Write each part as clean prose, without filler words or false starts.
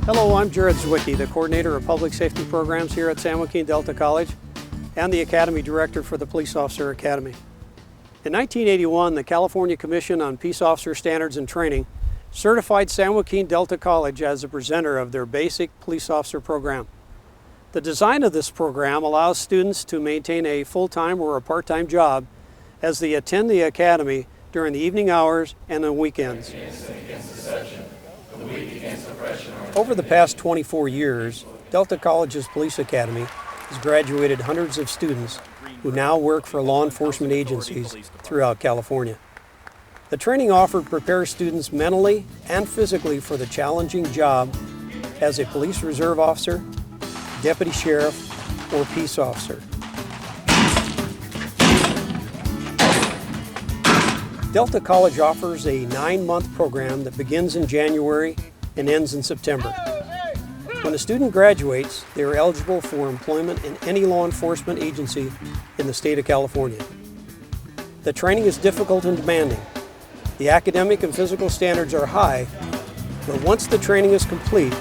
Hello, I'm Jared Zwicky, the Coordinator of Public Safety Programs here at San Joaquin Delta College and the Academy Director for the Police Officer Academy. In 1981, the California Commission on Peace Officer Standards and Training certified San Joaquin Delta College as a presenter of their basic police officer program. The design of this program allows students to maintain a full-time or a part-time job as they attend the Academy during the evening hours and on weekends. Over the past 24 years, Delta College's Police Academy has graduated hundreds of students who now work for law enforcement agencies throughout California. The training offered prepares students mentally and physically for the challenging job as a police reserve officer, deputy sheriff, or peace officer. Delta College offers a 9-month program that begins in January and ends in September. When a student graduates, they are eligible for employment in any law enforcement agency in the state of California. The training is difficult and demanding. The academic and physical standards are high, but once the training is complete,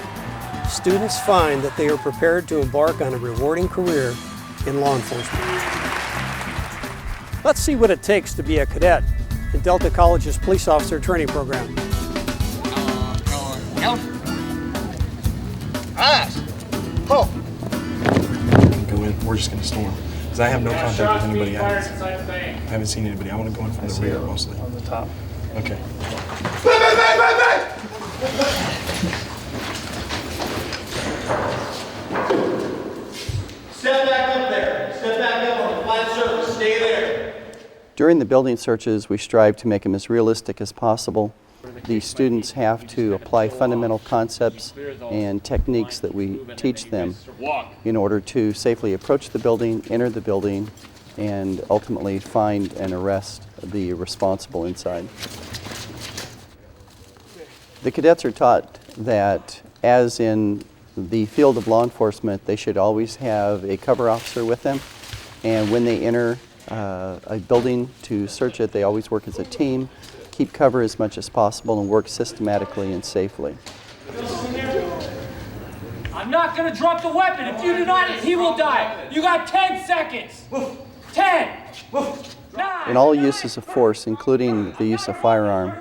students find that they are prepared to embark on a rewarding career in law enforcement. Let's see what it takes to be a cadet in Delta College's Police Officer Training Program. Go in, we're just gonna storm. Because I have no contact with anybody. I haven't seen anybody. I want to go in from the rear mostly. On the top. Okay. Step back up there. Step back up on the flat surface. Stay there. During the building searches, we strive to make them as realistic as possible. The students have to apply fundamental concepts and techniques that we teach them in order to safely approach the building, enter the building, and ultimately find and arrest the responsible inside. The cadets are taught that, as in the field of law enforcement, they should always have a cover officer with them, and when they enter a building to search it, they always work as a team, keep cover as much as possible, and work systematically and safely. I'm not going to drop the weapon. If you do not, he will die. You got 10 seconds. 10. 9. In all uses of force, including the use of firearm,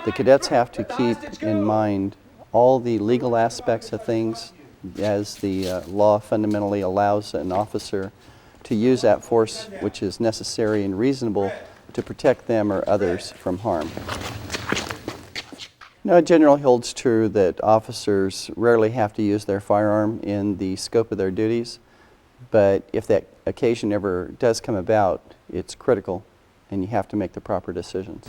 the cadets have to keep in mind all the legal aspects of things, as the law fundamentally allows an officer to use that force which is necessary and reasonable to protect them or others from harm. Now, it generally holds true that officers rarely have to use their firearm in the scope of their duties, but if that occasion ever does come about, it's critical and you have to make the proper decisions.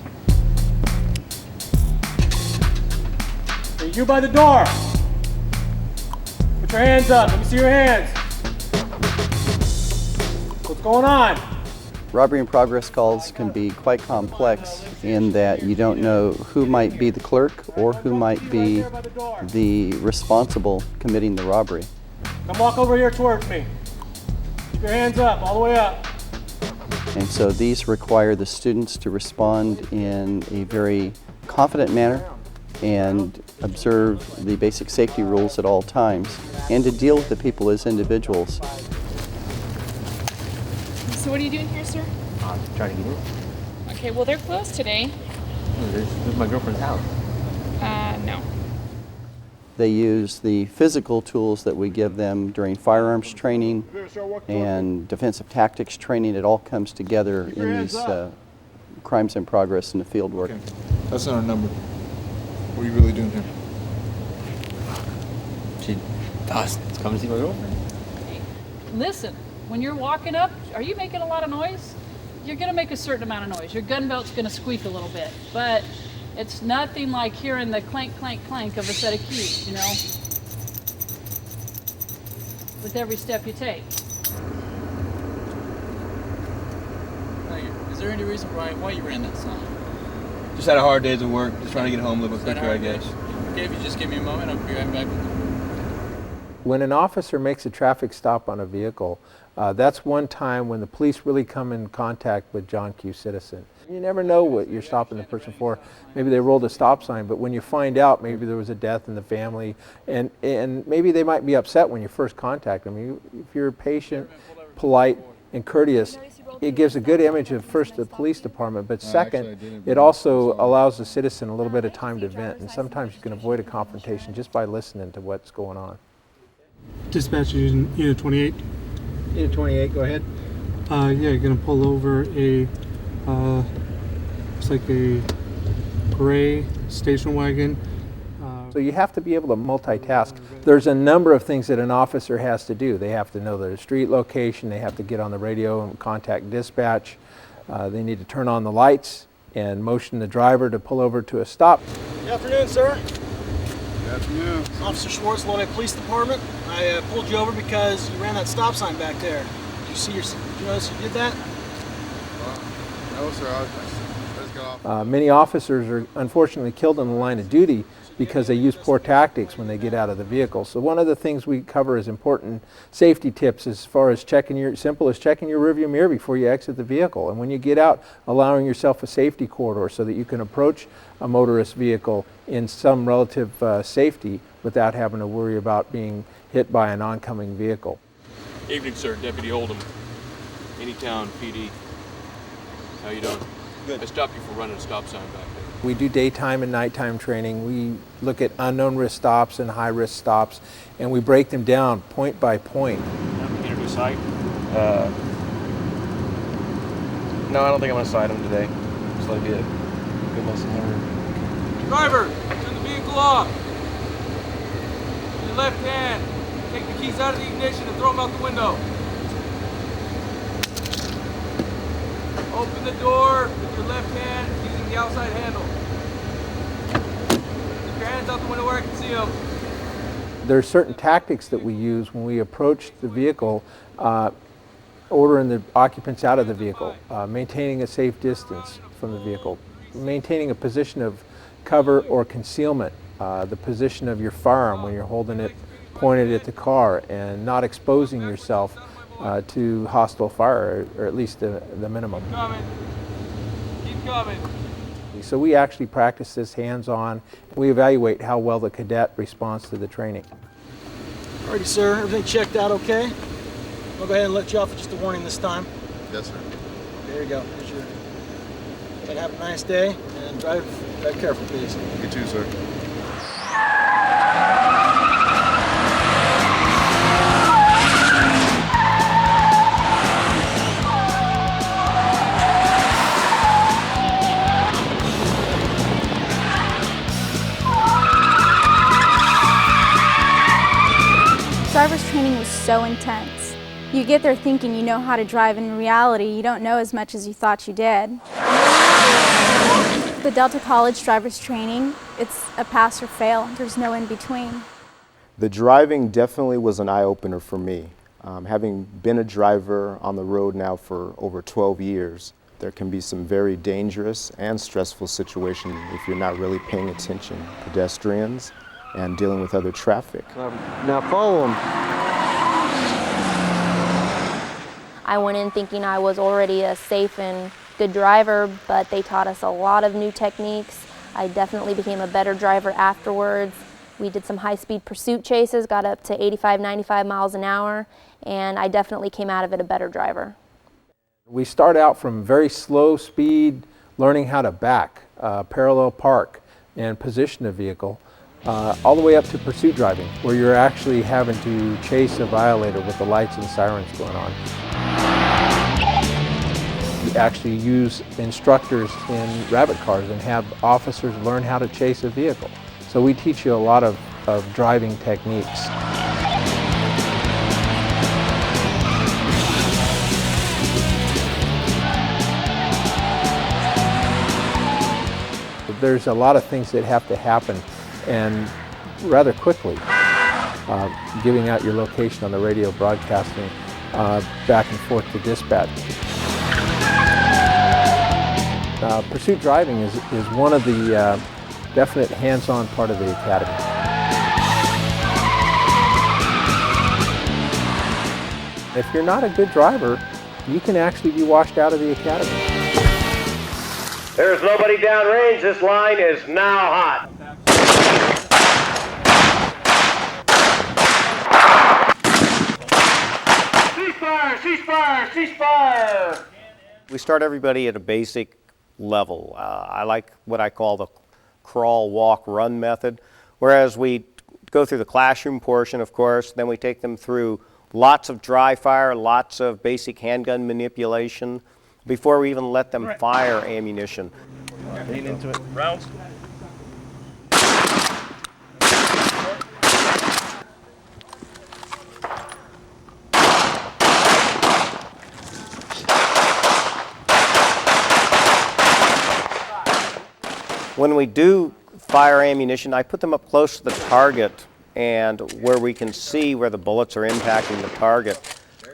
Hey, you by the door. Put your hands up. Let me see your hands. What's going on? Robbery in progress calls can be quite complex in that you don't know who might be the clerk or who might be the responsible committing the robbery. Come walk over here towards me. Keep your hands up, all the way up. And so these require the students to respond in a very confident manner and observe the basic safety rules at all times, and to deal with the people as individuals. So what are you doing here, sir? Trying to get in. Okay, well, they're closed today. This is my girlfriend's house. No. They use the physical tools that we give them during firearms training and defensive tactics training. It all comes together in these crimes in progress in the field work. Okay. That's not our number. What are you really doing here? She thought it's coming to see my girlfriend. Listen, when you're walking up, are you making a lot of noise? You're going to make a certain amount of noise. Your gun belt's going to squeak a little bit, but it's nothing like hearing the clank, clank, clank of a set of keys, you know, with every step you take. Is there any reason why you ran that sign? Just had a hard day's of work. Just trying to get home a little bit quicker, I guess. Okay, if you just give me a moment, I'll be right back with you. When an officer makes a traffic stop on a vehicle, that's one time when the police really come in contact with John Q. Citizen. You never know what you're stopping the person for. Maybe they rolled a stop sign, but when you find out maybe there was a death in the family, and maybe they might be upset when you first contact them. If you're patient, polite, and courteous, it gives a good image of first the police department, but second, it also allows the citizen a little bit of time to vent, and sometimes you can avoid a confrontation just by listening to what's going on. Dispatch using Unit 28. Unit 28, go ahead. Yeah, you're gonna pull over a, it's like a gray station wagon. So you have to be able to multitask. There's a number of things that an officer has to do. They have to know their street location, they have to get on the radio and contact dispatch, they need to turn on the lights and motion the driver to pull over to a stop. Good afternoon, sir. Good afternoon. Officer Schwartz, Lodi Police Department. I pulled you over because you ran that stop sign back there. Did you notice you did that? No, sir. I just got off. Many officers are unfortunately killed in the line of duty because they use poor tactics when they get out of the vehicle. So one of the things we cover as important safety tips as far as simple as checking your rearview mirror before you exit the vehicle. And when you get out, allowing yourself a safety corridor so that you can approach a motorist vehicle in some relative safety without having to worry about being hit by an oncoming vehicle. Evening, sir. Deputy Oldham, Anytown PD. How you doing? Good. I stopped you for running a stop sign back there. We do daytime and nighttime training. We look at unknown risk stops and high risk stops, and we break them down point by point. Introduce height. No, I don't think I'm gonna side him today. Just let it be a good lesson learned. Driver, turn the vehicle off. With your left hand, take the keys out of the ignition and throw them out the window. Open the door with your left hand using the outside handle. Keep your hands out the window where I can see them. There are certain tactics that we use when we approach the vehicle, ordering the occupants out of the vehicle, maintaining a safe distance from the vehicle, maintaining a position of cover or concealment, the position of your firearm when you're holding it pointed at the car, and not exposing yourself to hostile fire, or at least the minimum. Keep coming. Keep coming. So we actually practice this hands-on. We evaluate how well the cadet responds to the training. Alrighty, sir. Everything checked out okay? I'll go ahead and let you off with just a warning this time. Yes, sir. There you go. Here's your... And have a nice day, and drive careful, please. You too, sir. Driver's training was so intense. You get there thinking you know how to drive, and in reality, you don't know as much as you thought you did. The Delta College driver's training, it's a pass or fail. There's no in between. The driving definitely was an eye-opener for me. Having been a driver on the road now for over 12 years, there can be some very dangerous and stressful situations if you're not really paying attention. Pedestrians and dealing with other traffic. Now follow them. I went in thinking I was already a safe and good driver, but they taught us a lot of new techniques. I definitely became a better driver afterwards. We did some high-speed pursuit chases, got up to 85, 95 miles an hour, and I definitely came out of it a better driver. We start out from very slow speed, learning how to back, parallel park, and position a vehicle, all the way up to pursuit driving, where you're actually having to chase a violator with the lights and sirens going on. We actually use instructors in rabbit cars and have officers learn how to chase a vehicle. So we teach you a lot of driving techniques. There's a lot of things that have to happen, and rather quickly. Giving out your location on the radio, broadcasting back and forth to dispatch. Pursuit driving is one of the definite hands-on part of the academy. If you're not a good driver, you can actually be washed out of the academy. There's nobody downrange. This line is now hot. Ceasefire! Ceasefire! Ceasefire! We start everybody at a basic level. I like what I call the crawl, walk, run method. Whereas we go through the classroom portion, of course, then we take them through lots of dry fire, lots of basic handgun manipulation before we even let them fire ammunition. Lean into it. Rounds. When we do fire ammunition, I put them up close to the target and where we can see where the bullets are impacting the target,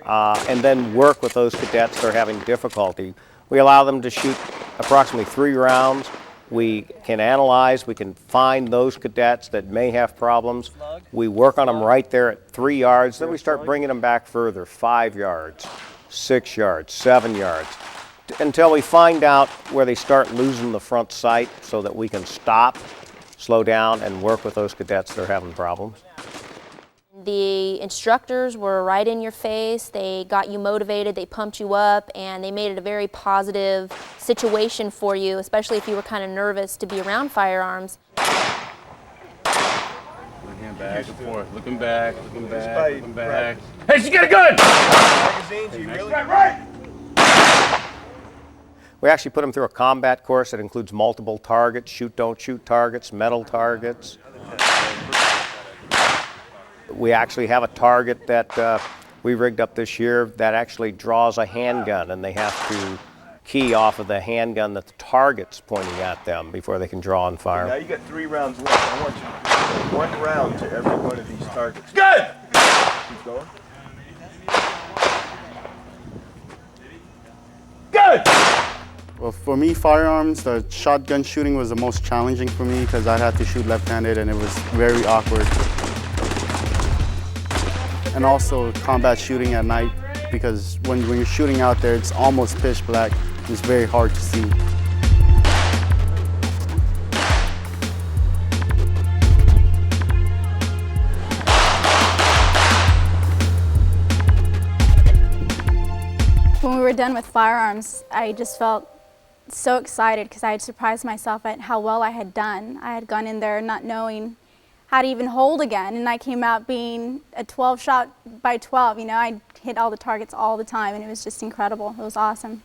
and then work with those cadets that are having difficulty. We allow them to shoot approximately 3 rounds. We can analyze, we can find those cadets that may have problems. We work on them right there at 3 yards, then we start bringing them back further, 5 yards, 6 yards, 7 yards, until we find out where they start losing the front sight so that we can stop, slow down, and work with those cadets that are having problems. The instructors were right in your face. They got you motivated, they pumped you up, and they made it a very positive situation for you, especially if you were kind of nervous to be around firearms. Looking back and forth, looking back, looking back, looking back. Hey, she got a gun! Magazines, you really? Right! We actually put them through a combat course that includes multiple targets, shoot, don't shoot targets, metal targets. We actually have a target that we rigged up this year that actually draws a handgun, and they have to key off of the handgun that the target's pointing at them before they can draw and fire. Now you got 3 rounds left. I want you to do 1 round to every one of these targets. Good! Keep going. Good! Well, for me, firearms, the shotgun shooting was the most challenging for me because I had to shoot left-handed and it was very awkward. And also combat shooting at night because when you're shooting out there, it's almost pitch black. It's very hard to see. When we were done with firearms, I just felt so excited because I had surprised myself at how well I had done. I had gone in there not knowing how to even hold a gun, and I came out being a 12 shot by 12. You know, I hit all the targets all the time, and it was just incredible. It was awesome.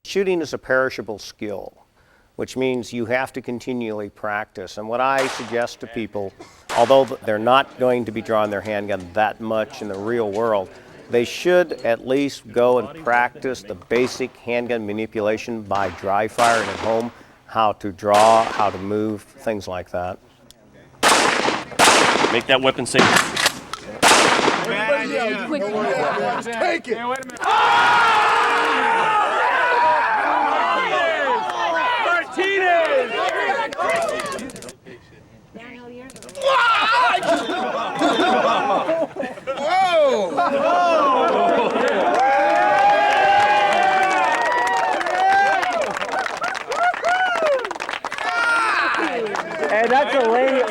Shooting is a perishable skill, which means you have to continually practice. And what I suggest to people, although they're not going to be drawing their handgun that much in the real world, they should at least go and practice the basic handgun manipulation by dry firing at home, how to draw, how to move, things like that. Make that weapon safe. Take it! And that's a lady.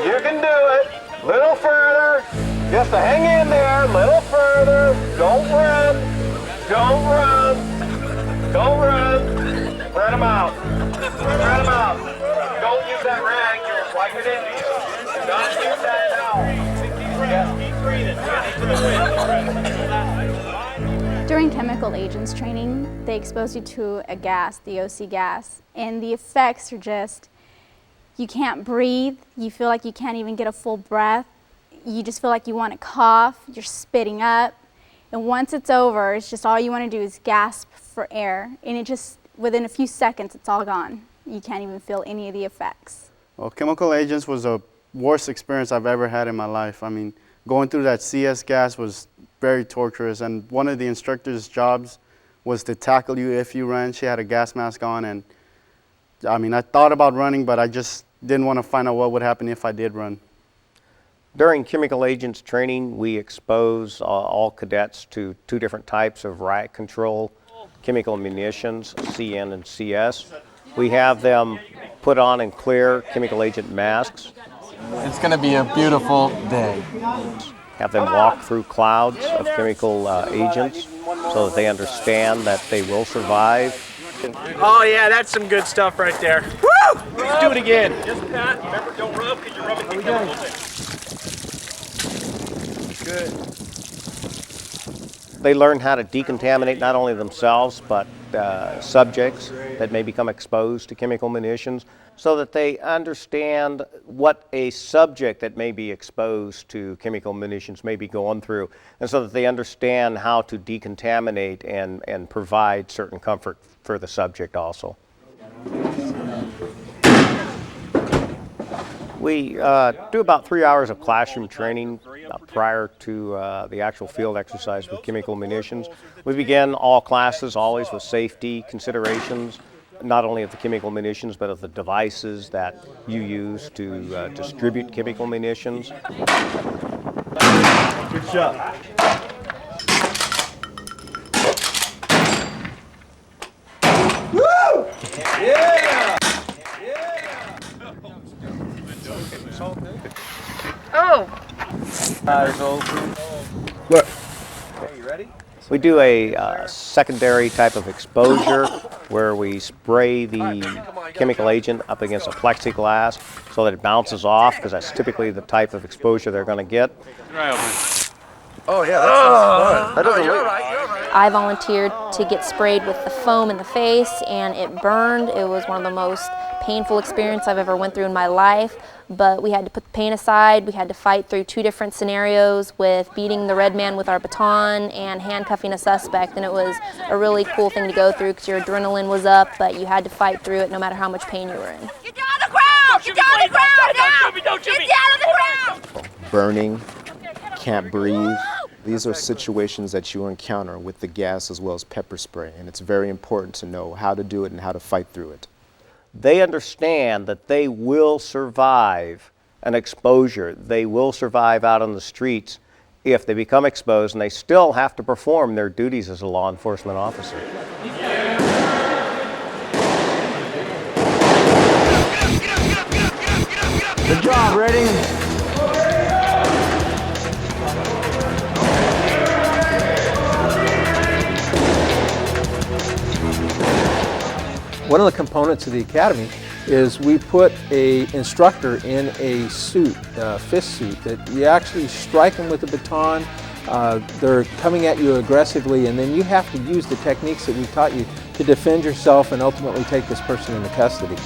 You can do it. Little further. Just hang in there. Little further. Don't run. Don't run. Don't run. Spread them out. Spread them out. Don't use that rag. You're like it into you. Don't use that towel. Keep breathing. During chemical agents training, they expose you to a gas, the OC gas, and the effects are just, you can't breathe, you feel like you can't even get a full breath, you just feel like you want to cough, you're spitting up, and once it's over, it's just all you want to do is gasp for air, and it just, within a few seconds, it's all gone. You can't even feel any of the effects. Well, chemical agents was the worst experience I've ever had in my life. I mean, going through that CS gas was very torturous, and one of the instructor's jobs was to tackle you if you ran. She had a gas mask on, and I mean, I thought about running, but I just didn't want to find out what would happen if I did run. During chemical agents training, we expose all cadets to 2 different types of riot control chemical munitions, CN and CS. We have them put on and clear chemical agent masks. It's going to be a beautiful day. Have them walk through clouds of chemical agents so that they understand that they will survive. Oh yeah, that's some good stuff right there. Woo! Let's do it again. Just pat. Remember, don't rub because you're rubbing the chemicals in. Good. They learn how to decontaminate not only themselves but subjects that may become exposed to chemical munitions, so that they understand what a subject that may be exposed to chemical munitions may be going through, and so that they understand how to decontaminate and provide certain comfort for the subject also. We do about 3 hours of classroom training prior to the actual field exercise with chemical munitions. We begin all classes always with safety considerations, not only of the chemical munitions, but of the devices that you use to distribute chemical munitions. Good shot. Woo! Yeah! Oh! Eyes open. Look. Okay, you ready? We do a secondary type of exposure where we spray the chemical agent up against a plexiglass so that it bounces off, because that's typically the type of exposure they're going to get. Oh yeah, that's fun. That doesn't you're look- right, you're right. I volunteered to get sprayed with the foam in the face, and it burned. It was one of the most painful experiences I've ever went through in my life, but we had to put the pain aside. We had to fight through 2 different scenarios with beating the red man with our baton and handcuffing a suspect, and it was a really cool thing to go through because your adrenaline was up, but you had to fight through it no matter how much pain you were in. Get down on the ground! Get down on the ground now! Get down on the ground! Burning, can't breathe. These are situations that you encounter with the gas as well as pepper spray, and it's very important to know how to do it and how to fight through it. They understand that they will survive an exposure. They will survive out on the streets if they become exposed, and they still have to perform their duties as a law enforcement officer. Good job, ready? One of the components of the academy is we put an instructor in a suit, a fist suit, that you actually strike them with a baton. They're coming at you aggressively, and then you have to use the techniques that we've taught you to defend yourself and ultimately take this person into custody.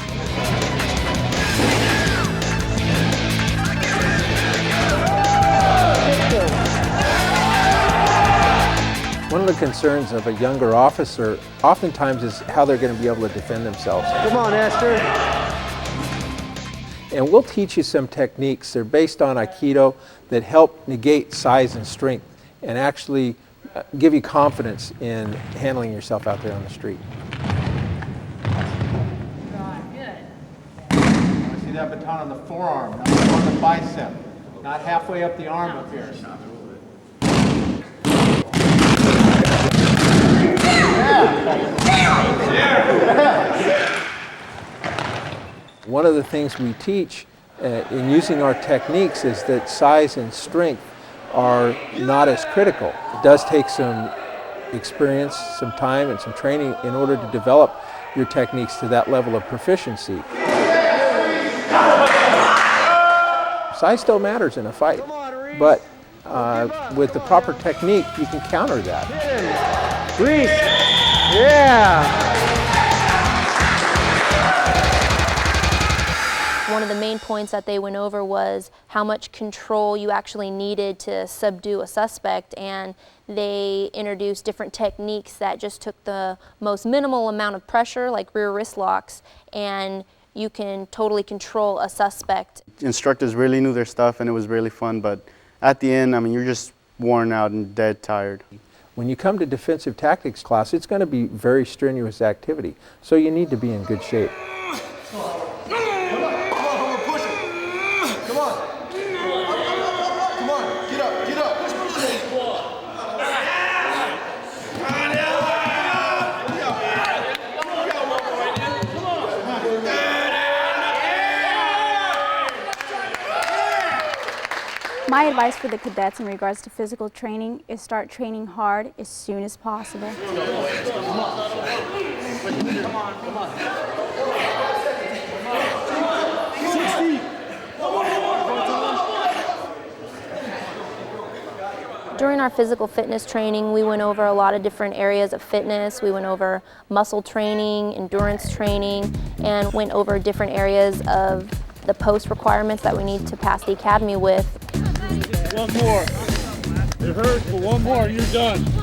One of the concerns of a younger officer oftentimes is how they're going to be able to defend themselves. Come on, Esther. And we'll teach you some techniques. They're based on Aikido that help negate size and strength and actually give you confidence in handling yourself out there on the street. See that baton on the forearm, not on the bicep, not halfway up the arm up here. One of the things we teach in using our techniques is that size and strength are not as critical. It does take some experience, some time, and some training in order to develop your techniques to that level of proficiency. Size still matters in a fight, but with the proper technique, you can counter that. Grease. Yeah. One of the main points that they went over was how much control you actually needed to subdue a suspect, and they introduced different techniques that just took the most minimal amount of pressure, like rear wrist locks, and you can totally control a suspect. Instructors really knew their stuff, and it was really fun, but at the end, I mean, you're just worn out and dead tired. When you come to defensive tactics class, it's going to be very strenuous activity, so you need to be in good shape. My advice for the cadets in regards to physical training is start training hard as soon as possible. During our physical fitness training, we went over a lot of different areas of fitness. We went over muscle training, endurance training, and went over different areas of the post requirements that we need to pass the academy with. One more. It hurts, but one more, you're done. Come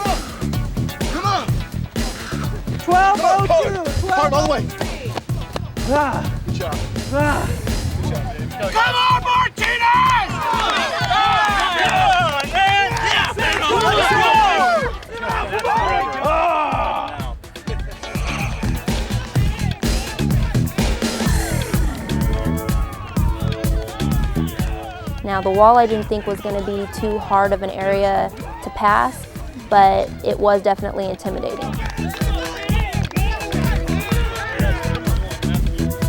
on. Come on. 12:02. Hard all the way. Good job. Come on, Martinez! Now, the wall I didn't think was going to be too hard of an area to pass, but it was definitely intimidating.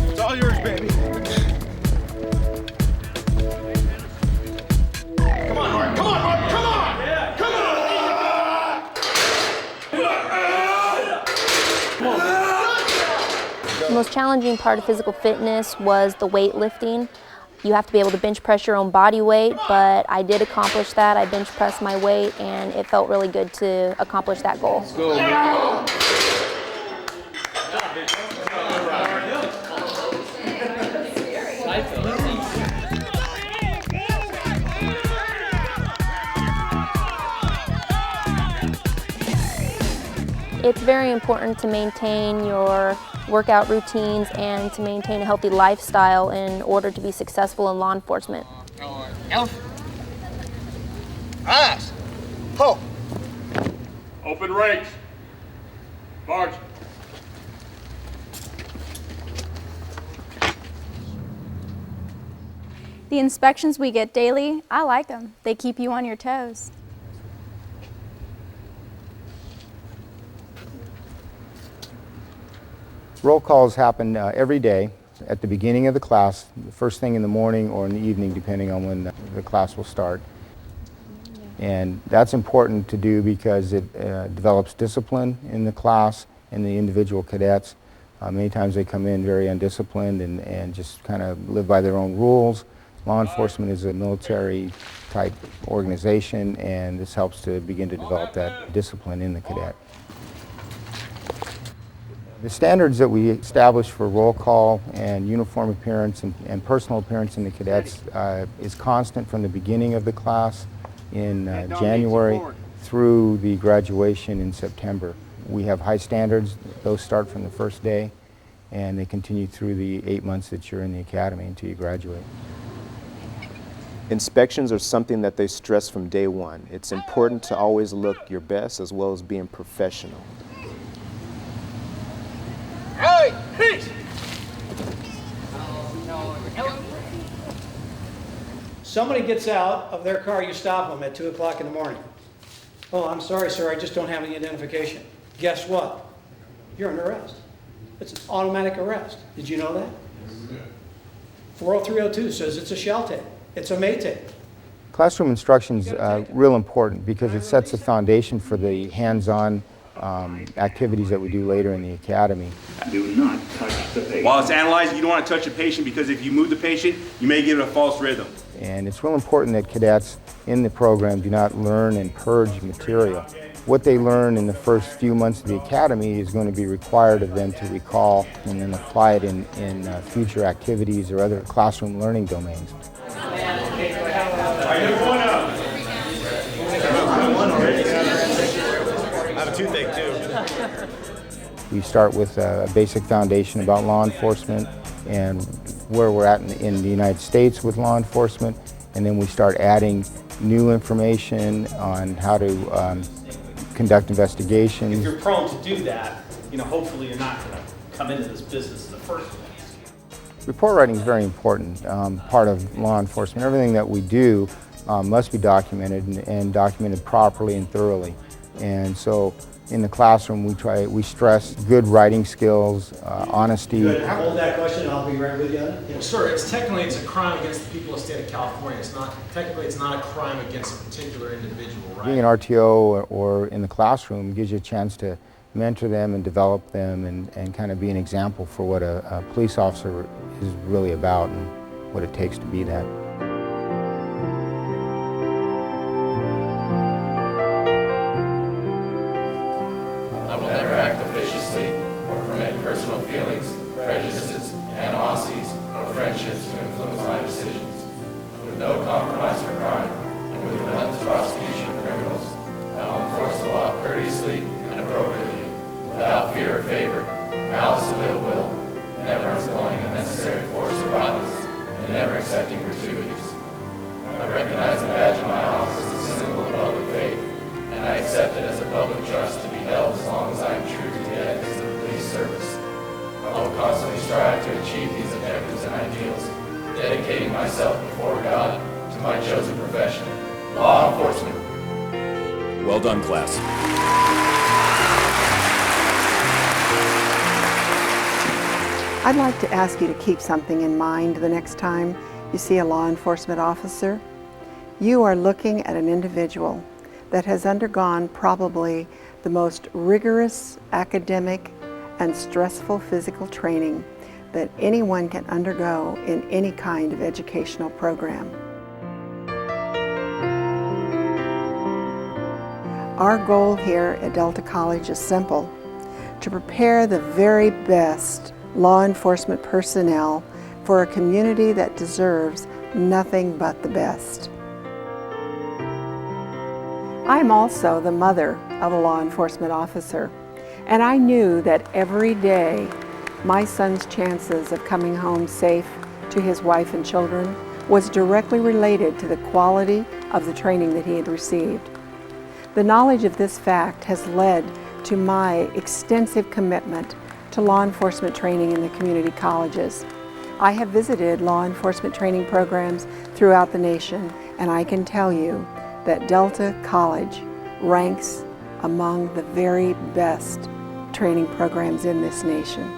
It's all yours, baby. Come on, Mark. Come on, Mark. Come on. Come on. The most challenging part of physical fitness was the weightlifting. You have to be able to bench press your own body weight, but I did accomplish that. I bench pressed my weight, and it felt really good to accomplish that goal. Let's go. It's very important to maintain your workout routines and to maintain a healthy lifestyle in order to be successful in law enforcement. Ass. Ho. Open range. March. The inspections we get daily, I like them. They keep you on your toes. Roll calls happen every day at the beginning of the class, the first thing in the morning or in the evening, depending on when the class will start. And that's important to do because it develops discipline in the class and the individual cadets. Many times they come in very undisciplined and just kind of live by their own rules. Law enforcement is a military type organization, and this helps to begin to develop that discipline in the cadet. The standards that we establish for roll call and uniform appearance and personal appearance in the cadets is constant from the beginning of the class in January through the graduation in September. We have high standards. Those start from the first day, and they continue through the 8 months that you're in the academy until you graduate. Inspections are something that they stress from day one. It's important to always look your best as well as being professional. Hey, peace. Somebody gets out of their car, you stop them at 2 o'clock in the morning. Oh, I'm sorry, sir, I just don't have any identification. Guess what? You're under arrest. It's an automatic arrest. Did you know that? 40302 says it's a shell tape. It's a may tape. Classroom instruction is real important because it sets the foundation for the hands-on activities that we do later in the academy. Do not touch the patient. While it's analyzing, you don't want to touch the patient because if you move the patient, you may give it a false rhythm. And it's real important that cadets in the program do not learn and purge material. What they learn in the first few months of the academy is going to be required of them to recall and then apply it in future activities or other classroom learning domains. Toothache too. We start with a basic foundation about law enforcement and where we're at in the United States with law enforcement, and then we start adding new information on how to conduct investigations. If you're prone to do that, hopefully you're not going to come into this business in the first place. Report writing is very important part of law enforcement. Everything that we do must be documented and documented properly and thoroughly. And so in the classroom, we stress good writing skills, honesty. Hold that question, I'll be right with you. Well, sir, it's a crime against the people of the state of California. It's not a crime against a particular individual, right? Being an RTO or in the classroom gives you a chance to mentor them and develop them and kind of be an example for what a police officer is really about and what it takes to be that. I will never act officiously or permit personal feelings, prejudices, animosities, or friendships to influence my decisions. With no compromise for crime and with relentless prosecution of criminals, I will enforce the law courteously and appropriately, without fear or favor, malice of ill will, never employing unnecessary force or violence, and never accepting gratuities. I recognize the badge of my office as a symbol of public faith, and I accept it as a public trust to be held as long as I am true to the ethics of the police service. I will constantly strive to achieve these objectives and ideals, dedicating myself before God to my chosen profession, law enforcement. Well done, class. I'd like to ask you to keep something in mind the next time you see a law enforcement officer. You are looking at an individual that has undergone probably the most rigorous academic and stressful physical training that anyone can undergo in any kind of educational program. Our goal here at Delta College is simple: to prepare the very best law enforcement personnel for a community that deserves nothing but the best. I'm also the mother of a law enforcement officer, and I knew that every day my son's chances of coming home safe to his wife and children was directly related to the quality of the training that he had received. The knowledge of this fact has led to my extensive commitment to law enforcement training in the community colleges. I have visited law enforcement training programs throughout the nation, and I can tell you that Delta College ranks among the very best training programs in this nation.